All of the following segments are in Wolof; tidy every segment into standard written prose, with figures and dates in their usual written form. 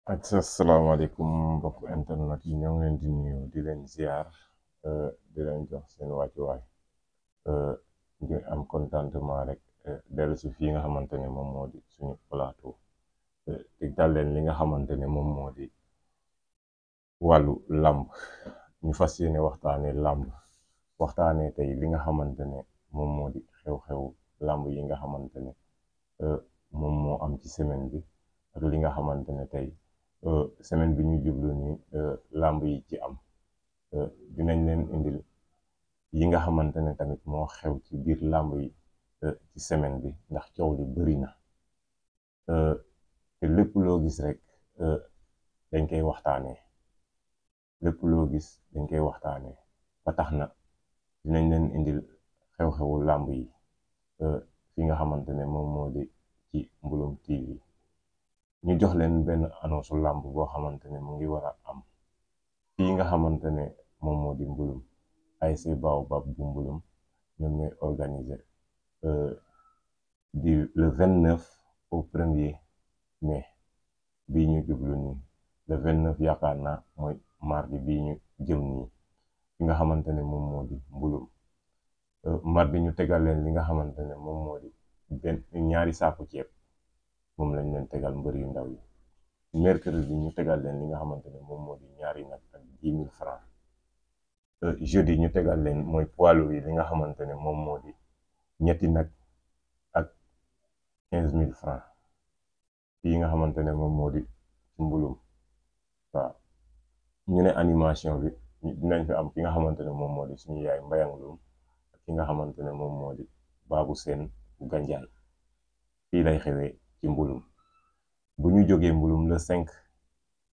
Asalaamaaleykum mbokk internet yi ñoo ngi leen di nuyu di leen ziar di leen jox seen wàccuwaay ñu am contentement rek dellu si fii nga xamante ne moom moo di suñu plateau di dal leen li nga xamante ne moom moo di wàllu làmb ñu fas yéene waxtaanee làmb waxtaanee tey li nga xamante ne moom moo di xew-xew làmb yi nga xamante ne moom moo am ci semaine bi ak li nga xamante ne tey semaine bi ñu jublu ni làmb yi ci am dinañ leen indil yi nga xamante ne tamit moo xew ci biir làmb yi ci semaine bi ndax coow li bari na te lépp loo gis rek dañ koy waxtaanee lépp loo gis dañ koy waxtaanee ba tax na dinañ leen indil xew-xewu làmb yi fi nga xamante ne moom moo di ci Mbouloum TV ñu jox leen benn annonce làmb boo xamante ne mu ngi war a am fii nga xamante ne moom moo di Mbouloum ASC Baobab bu Mbouloum ñoom ñooy organiser le 29 au 1er mai bii ñu jublu nii le 29 yaakaar naa mooy mardi bii ñu jëm nii fi nga xamante ne moom moo di Mbouloum mardi ñu tegal leen li nga xamante ne moom moo di ñaari saaku ceeb moom lañ leen tegal mbër yu ndaw yi mercredi ñu tegal leen li nga xamante ne moom moo di ñaari nag ak 10 000 francs jeudi ñu tegal leen mooy poids lourd yi li nga xamante ne moom moo di ñetti nag ak 15 000 francs yi nga xamante ne moom moo di ci Mbouloum waaw ñu ne animation bi dinañ fi am ki nga xamante ne moom moo di suñu yaay Mbayang Loum ak ki nga xamante ne moom moo di Babou Sène bu Gandiaye fii lay xewee ci Mbouloum bu ñu jógee Mbouloum le 5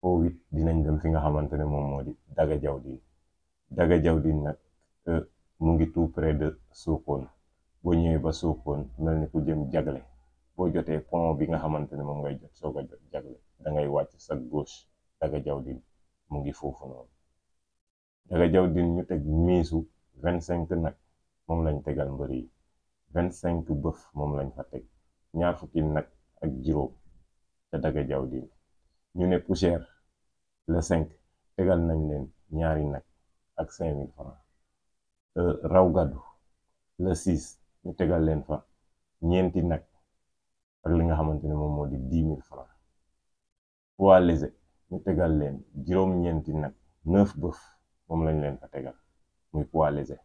au 8 dinañ dem fi nga xamante ne moom moo di Daga Diawdine Daga Diawdine nag mu ngi tout près de Sokone boo ñëwee ba Sokone mel ni ku jëm Jagle boo jotee pont bi nga xamante ne moom ngay jot soog a jot Jagle da ngay wàcc sa gauche Daga Diawdine mu ngi foofu noonu Daga Diawdine ñu teg miisu 25 nag moom lañ tegal mbër yi 25 bëf moom lañ fa teg ñaar fukki nag ak juróom ca Daga Diawdine ñu ne poussière le 5 tegal nañ leen ñaari nag ak 5 000 francs raw gàddu le 6 ñu tegal leen fa ñeenti nag ak li nga xamante ne moom moo di 10 000 francs poids léger ñu tegal leen juróom-ñeenti nag 9 bëf moom lañ leen fa tegal muy poids léger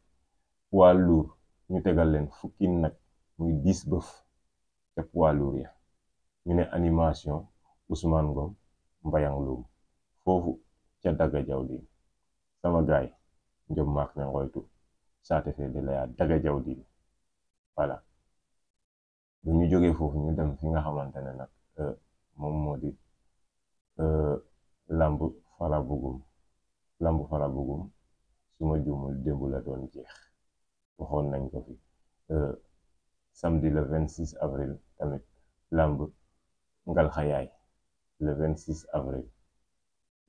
poids lourd ñu tegal leen fukki nag muy 10 bëf ca poids lourd ya ñu ne animation Ousmane Ngom Mbayang Loum foofu ca Daga Diawdine sama gaay njom maak ne ngoytu saate fee de laya Daga Diawdine voilà bu ñu jógee foofu ñu dem fi nga xamante ne nag moom moo di lamb Farabugum su ma juumul démb la doon jeex waxoon nañ ko fi samedi le 26 avril tamit lamb Ngalxayaay le 26 avril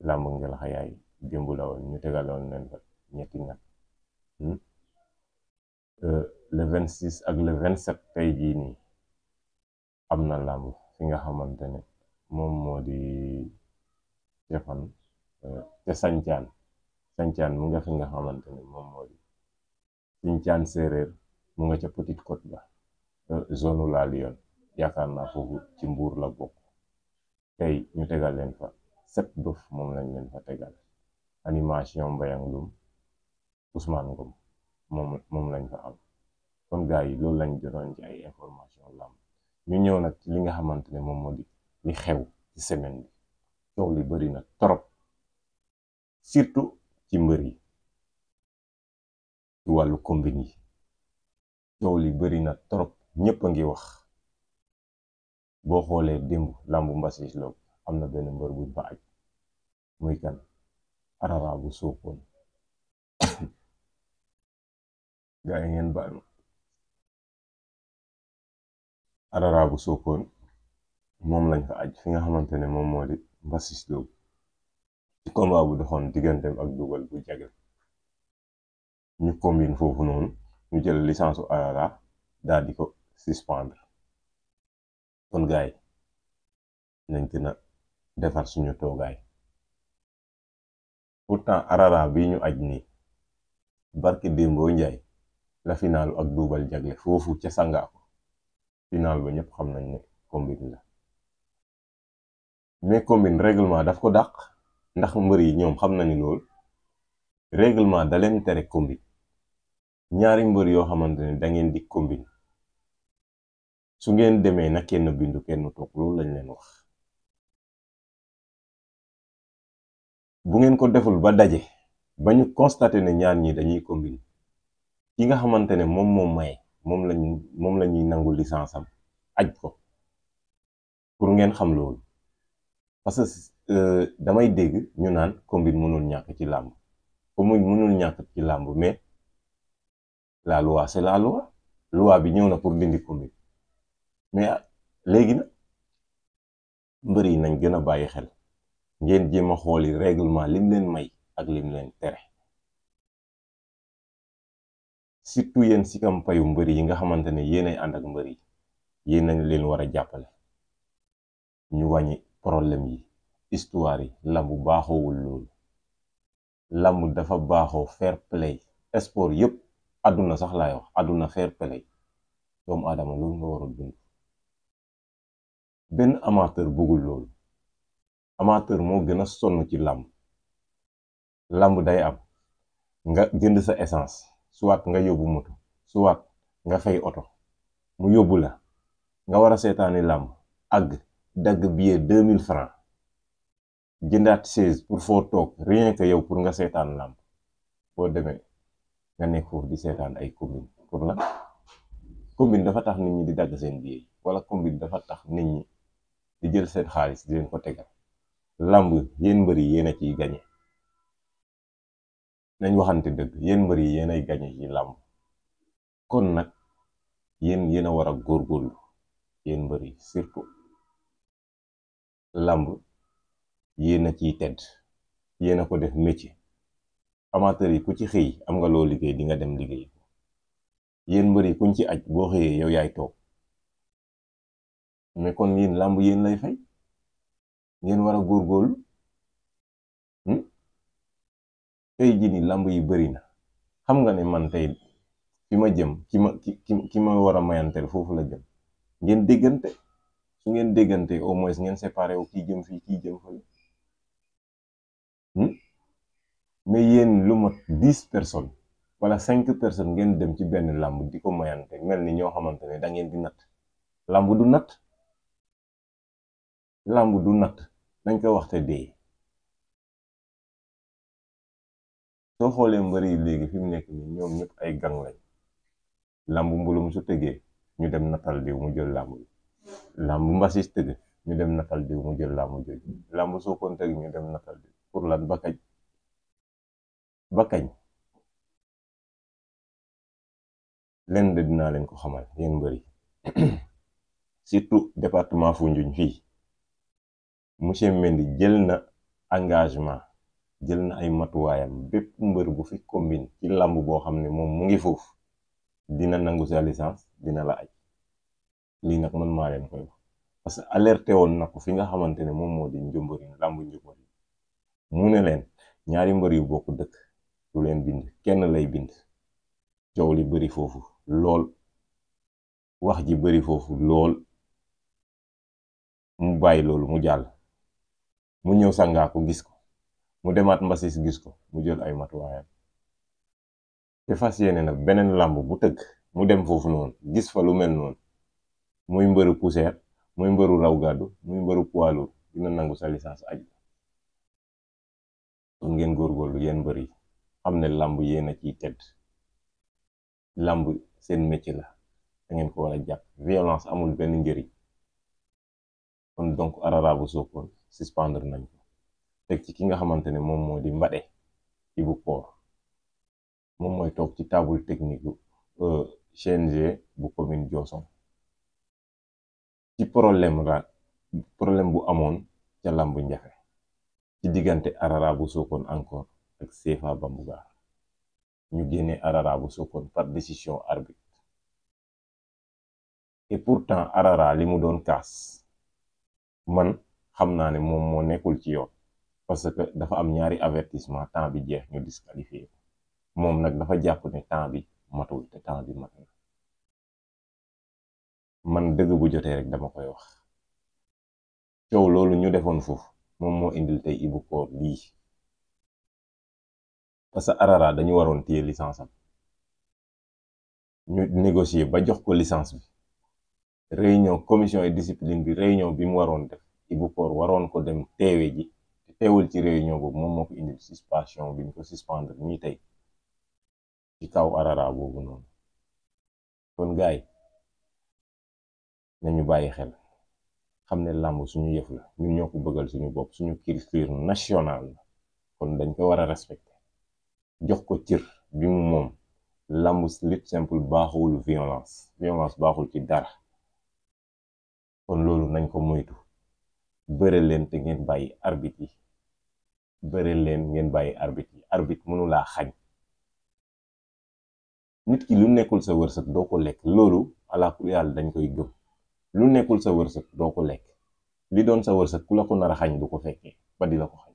lamb Ngalxayaay démb la woon ñu tegaloon leen fa ñetti nag le 26 ak le 27 tey jii nii am na lamb fi nga xamante ne moom moo di cefan te sañcaan mu nga fi nga xamante ne moom moo di sañcaan séeréer mu nga ca Petite Côte ba zone la Lyon yaakaar naa foofu ci Mbuur la bokk tey ñu tegal leen fa 7 bëf moom lañ leen fa tegal animation Mbayang Loum Ousmane Ngom moom lañ fa am kon gars yi loolu lañ jotoon ci ay information lamb ñu ñëw nag ci li nga xamante ne moom moo di li xew ci semaine bi coow li bari na trop surtout ci mbër yi ci wàllu combine yi coow li bari na trop ñëpp a ngi wax boo xoolee démb lambu Mbassis Lo am na benn mbër buñ fa aj muy kan Arara bu Sokone gaa yi ngeen baal ma Arara bu Sokone moom lañ fa aj fi nga xamante ne moom moo di Mbassis Lo ci combat bu doxoon digganteem ak dugal bu Jagle ñu combine foofu noonu ñu jël licence u Arara daal di ko suspendre kon gars yi nañ gën a defar suñu toogaay. Pourtant Arara bi ñu aj nii barki démboo njaay la finaalu ak duubal jagle foofu ca Sangaako final ba ñëpp xam nañ ne combine la, mais combine règlement daf ko dàq ndax mbër yi ñoom xam nañu lool. Règlement da leen tere combine. ñaari mbër yoo xamante ne da ngeen di combine su ngeen demee na kenn bindu kenn toog, loolu lañ leen wax. bu ngeen ko deful ba daje ba ñu constaté ne ñaar ñi dañuy combine, ki nga xamante ne moom maye moom la ñuy nangu licence am aj ko, pour ngeen xam loolu. parce que damay dégg ñu naan combine mënul ñàkk ci làmb, comme mënul ñàkk ci làmb, mais la loi c'est la loi bi ñëw na pour dindi combine. mais léegi nag mbër yi nañ gën a bàyyi xel, ngeen jéem a xooli règlement lim leen may ak lim leen tere. surtout yéen si kam payu mbër yi nga xamante ne yéenay ànd ak mbër yi, yéen nañ leen war a jàppale ñu wàññi problème yi, histoire yi. lamb baaxoowul loolu. lamb dafa baaxoo fair play. sport yëpp àdduna sax laay wax, àdduna fair play. doomu aadama loolu nga war a dund. benn amateur bëggul loolu. amateur moo gën a sonn ci làmb. làmb day am nga jënd sa essence, soit nga yóbbu moto, soit nga fay oto mu yóbbu la, nga war a seetaani làmb, àgg dagg billet 2000 francs, jëndaat chaise pour foo toog rien que yow pour nga seetaan làmb. boo demee nga nekk foofu di seetaan ay combine pour la combine dafa tax nit ñi di dagg seen billet, wala combine dafa tax nit ñi di jël seen xaalis di leen ko tegal. làmb yéen mbër yi yéen a ciy gañe, nañ waxante dëgg, yéen mbër yi yéen ay gañe ci làmb. kon nag yéen a war a góorgóorlu, yéen mbër yi surtout. làmb yéen a ciy tedd, yéen a ko def métier. amateur yi ku ci xëy am nga loo liggéey di nga dem liggéey. yéen mbër yi kuñ ci aj boo xëyee yow yaay toog. mais kon yéen làmb yéen lay fay, ngeen war a góorgóorlu. tey jii nii làmb yi bëri na. xam nga ne man tey fi ma jëm ki ma war a mayanteel foofu la jëm. ngeen déggante, su ngeen déggante au moins ngeen séparé wu, kii jëm fii kii jëm fële. mais yéen lu mat 10 personnes wala 5 personnes ngeen dem ci benn làmb di ko mayante, mel ni ñoo xamante ne da ngeen di natt. làmb du natt. làmb du natt, dañ ko waxte dee. soo xoolee mbër yi léegi fi mu nekk nii ñoom ñëpp ay gang lañ. làmb mbulum su tëggee ñu dem natal diw mu jël làmb bi. làmb mbasis tëgg ñu dem natal diw mu jël làmb jooju. làmb soo koon tëgg ñu dem natal diw. pour lan? ba kañ leen de dinaa leen ko xamal yéen mbër yi surtout département Foundiougne fii, monsieur Mendy jël na engagement, jël na ay matuwaayam. bépp mbër bu fi combine ci làmb boo xam ne moom mu ngi foofu, dina nangu sa licence, dina la aj. lii nag man maa leen koy wax, parce que alerté woon na ko fi nga xamante ne moom moo di Njumburin, làmb Njumburin. mu ne leen ñaari mbër yu bokk dëkk du leen bind, kenn lay bind. coow li bëri foofu lool, wax ji bëri foofu lool, mu bàyyi loolu mu jàll. mu ñëw Sangaako gis ko, mu demaat Mbasis gis ko, mu jël ay matuwaayam. te fas yéene nag beneen làmb bu tëgg mu dem foofu noonu gis fa lu mel noonu, muy mbëru poussière, muy mbëru raw gàddu, muy mbëru poids lourd, dina nangu sa licence aj. kon ngeen góorgóorlu yéen mbër yi, xam ne làmb yéen a ciy tedd. làmb seen métier la, da ngeen ko war a jàpp. violence amul benn njëriñ. kon donc Arara bu Sokone suspendre nañ ko, teg ci ki nga xamante ne moom moo di Mbade Ibu Koor. moom mooy toog ci table technique bu CNG bu commune Diossong ci problème bu amoon ca làmb Njafe ci diggante Arara bu Sokone encore ak CFA Bambougar. ñu génne Arara bu Sokone par décision arbitre. et pourtant Arara li mu doon kaas, man xam naa ne moom moo nekkul ci yoon parce que dafa am ñaari avertissement temps bi jeex ñu disqualifié moom nag dafa jàpp ne temps bi matul te temps bi mat na man dëgg bu jotee rek dama koy wax coow loolu ñu defoon foofu moom moo indil tey Ibu Koor lii parce que Arara dañu waroon téye licence am ñu négocier ba jox ko licence bi réunion commission et discipline bi réunion bi mu waroon def Ibu Koor waroon ko dem teewe ji te teewul ci réunion boobu moom moo ko indil suspension bi ñu ko suspendre nii tey ci kaw Arara boobu noonu kon gaay nañu bàyyi xel xam ne làmb suñu yëf la ñun ñoo ko bëggal suñu bopp suñu culture nationale la kon dañ ko war a respecter jox ko cër bi mu moom làmb lutte simple baaxul violence baaxul ci dara kon loolu nañ ko moytu bëre leen te ngeen bàyyi arbitre yi bëre leen ngeen bàyyi arbitre yi arbitre mënu laa xañ nit ki lu nekkul sa wërsëg doo ko lekk loolu ala kulli yàlla dañ koy gëm lu nekkul sa wërsëg doo ko lekk li doon sa wërsëg ku la ko nar a xañ du ko fekkee ba di la ko xañ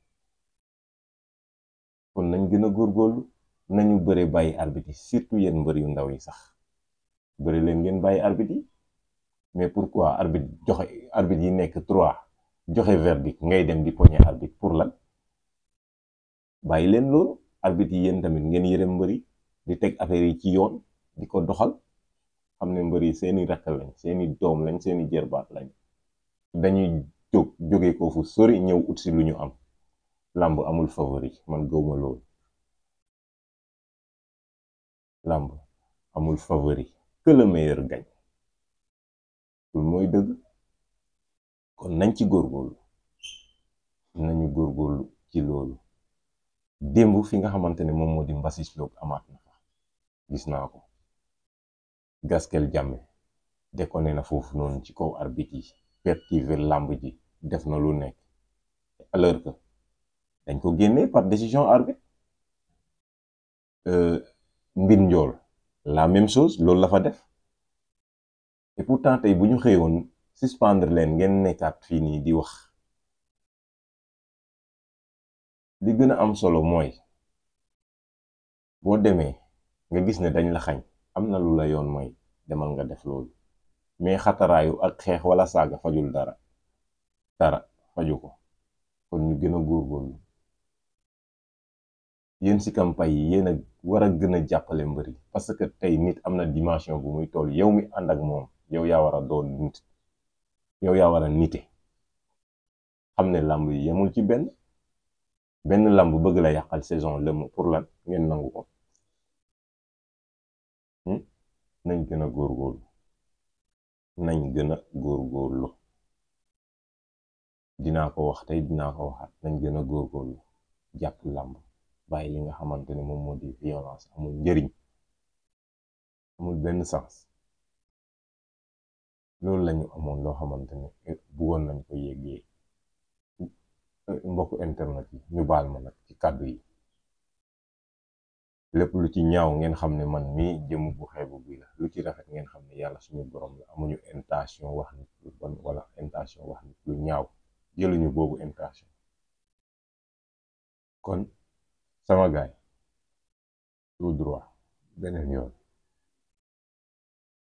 kon nañ gën a góorgóorlu nañu bëre bàyyi arbitre yi surtout yéen mbër yu ndaw yi sax bëre leen ngeen bàyyi arbitre yi mais pourquoi arbitre yi nekk 3 joxe verdict ngay dem di poñe arbitre pour lan bàyyi leen loolu arbitre yi yéen tamit ngeen yërëm mbër yi di teg affaire yi ci yoon di ko doxal xam ne mbër yi seeni rakk lañ seeni doom lañ seeni jërbaat lañ dañuy jóge ko fu sori ñëw ut si lu ñu am làmb amul favori man gëwma loolu làmb amul favori que le meilleur gagne loolu mooy dëgg kon nañ ci góorgóorlu nañu góorgóorlu ci loolu démb fi nga xamante ne moom moo di Mbassis Lô amaat na fa gis naa ko Gaskel Jamme déconné na foofu noonu ci kaw arbitre yi perturber làmb ji def na lu nekk alors que dañ ko génnee par décision arbitre mbir njool la même chose loolu la fa def et pourtant tey bu ñu xëyoon suspendre leen ngeen nekkaat fii nii di wax li gën a am solo mooy boo demee nga gis ne dañ la xañ am na lu la yoon mooy demal nga def loolu mais xataraayu ak xeex wala saaga fajul dara faju ko kon ñu gën a góorgóorlu yéen si campagne yi yéen a war a gën a jàppale mbër yi parce que tey nit am na dimension bu muy toll yow mi ànd ak moom yow yaa war a doon nit yow yaa war a nite xam ne làmb yi yemul ci benn làmb bëgg la yàqal saison lëm pour lan ngeen nangu ko nañ gën a góorgóorlu dinaa ko wax tey dinaa ko waxaat nañ gën a góorgóorlu jàpp làmb bàyyi li nga xamante ne moom moo di violence amul njëriñ amul benn sens loolu lañu amoon loo xamante ne bëggoon nañ ko yéggee mbokku internet yi ñu baal ma nag ci kàddu yi lépp lu ci ñaaw ngeen xam ne man mii jëm bu xeebu bi la lu ci rafet ngeen xam ne yàlla suñu borom la amuñu intention wax nit lu bon wala intention wax nit lu ñaaw jëluñu boobu intention kon sama gaay tout droit beneen yoon